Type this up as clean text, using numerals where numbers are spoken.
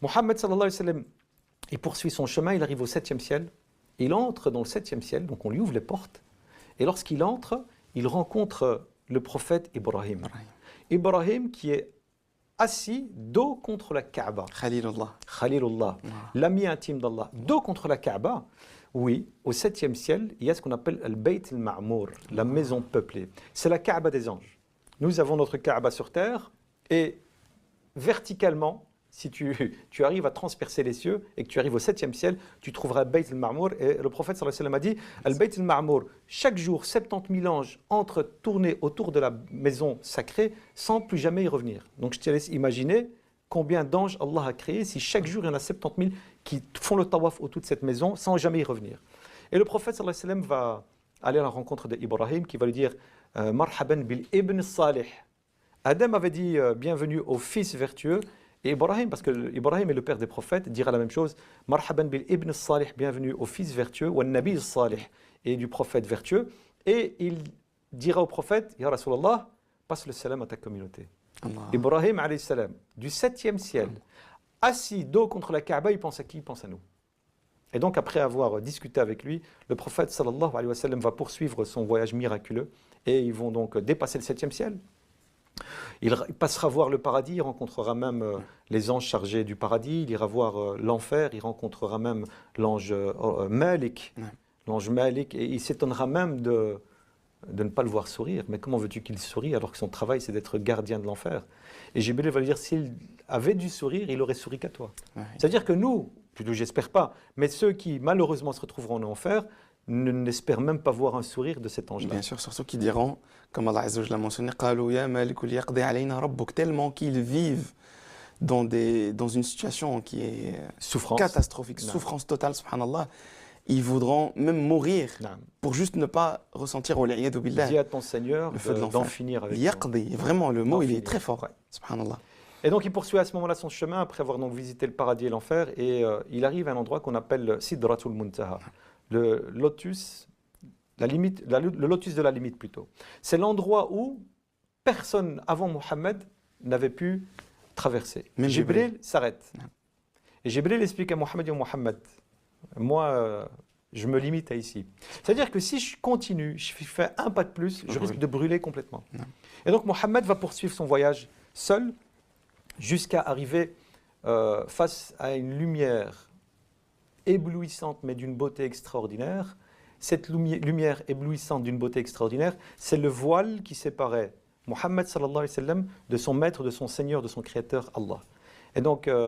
Mohammed sallallahu alayhi wa sallam, il poursuit son chemin, il arrive au 7e ciel, il entre dans le 7e ciel, donc on lui ouvre les portes, et lorsqu'il entre, il rencontre le prophète Ibrahim. Ibrahim qui est assis dos contre la Kaaba. Khalilullah. Khalilullah, l'ami intime d'Allah. Dos contre la Kaaba, oui, au 7e ciel, il y a ce qu'on appelle le Bayt al-Ma'mour, la maison peuplée. C'est la Kaaba des anges. Nous avons notre Kaaba sur terre, et verticalement, si tu arrives à transpercer les cieux et que tu arrives au 7e ciel, tu trouveras le Bayt al-Ma'mour. Et le prophète sallallahu alayhi wa sallam a dit, al Bayt al-Ma'mour, chaque jour, 70 000 anges entrent tourner autour de la maison sacrée sans plus jamais y revenir. Donc je te laisse imaginer combien d'anges Allah a créé si chaque jour il y en a 70 000 qui font le tawaf autour de cette maison sans jamais y revenir. Et le prophète sallallahu alayhi wa sallam va aller à la rencontre d'Ibrahim qui va lui dire Marhaban bil ibn salih. Adam avait dit bienvenue au fils vertueux. Et Ibrahim, parce que Ibrahim est le père des prophètes, dira la même chose. Marhaban bil ibn salih, bienvenue au fils vertueux, wa nabi salih, et du prophète vertueux. Et il dira au prophète, Ya Rasulallah, passe le salam à ta communauté. Allah. Ibrahim alayhi salam, du 7e ciel, assis dos contre la Kaaba, il pense à qui? Il pense à nous. Et donc après avoir discuté avec lui, le prophète sallallahu alayhi wa sallam va poursuivre son voyage miraculeux, et ils vont donc dépasser le 7e ciel. Il passera voir le paradis, il rencontrera même les anges chargés du paradis, il ira voir l'enfer, il rencontrera même l'ange Malik, l'ange Malik, et il s'étonnera même de ne pas le voir sourire. Mais comment veux-tu qu'il sourie alors que son travail c'est d'être gardien de l'enfer? Et Jibril va lui dire, s'il avait dû sourire, il aurait souri qu'à toi. Ouais. C'est-à-dire que nous, plutôt j'espère pas, mais ceux qui malheureusement se retrouveront en enfer, n'espèrent même pas voir un sourire de cet ange-là. Bien sûr, surtout qu'ils diront, comme Allah Azza wa Jalla l'a mentionné, tellement qu'ils vivent dans une situation qui est catastrophique, souffrance totale, subhanallah, ils voudront même mourir pour juste ne pas ressentir, dis à ton Seigneur d'en finir avec yaqdi, vraiment, le mot il est très fort, subhanallah. Et donc il poursuit à ce moment-là son chemin, après avoir donc visité le paradis et l'enfer, et il arrive à un endroit qu'on appelle Sidratul Muntaha. Le lotus, le lotus de la limite plutôt. C'est l'endroit où personne avant Mohammed n'avait pu traverser. Même Jibril s'arrête. Et Jibril explique à Mohammed, moi je me limite à ici. C'est-à-dire que si je continue, je fais un pas de plus, je risque de brûler complètement. Et donc Mohammed va poursuivre son voyage seul jusqu'à arriver face à une lumière éblouissante mais d'une beauté extraordinaire. Cette lumière éblouissante d'une beauté extraordinaire, c'est le voile qui séparait Mohammed sallallahu alayhi wa sallam de son maître, de son Seigneur, de son Créateur Allah. Et donc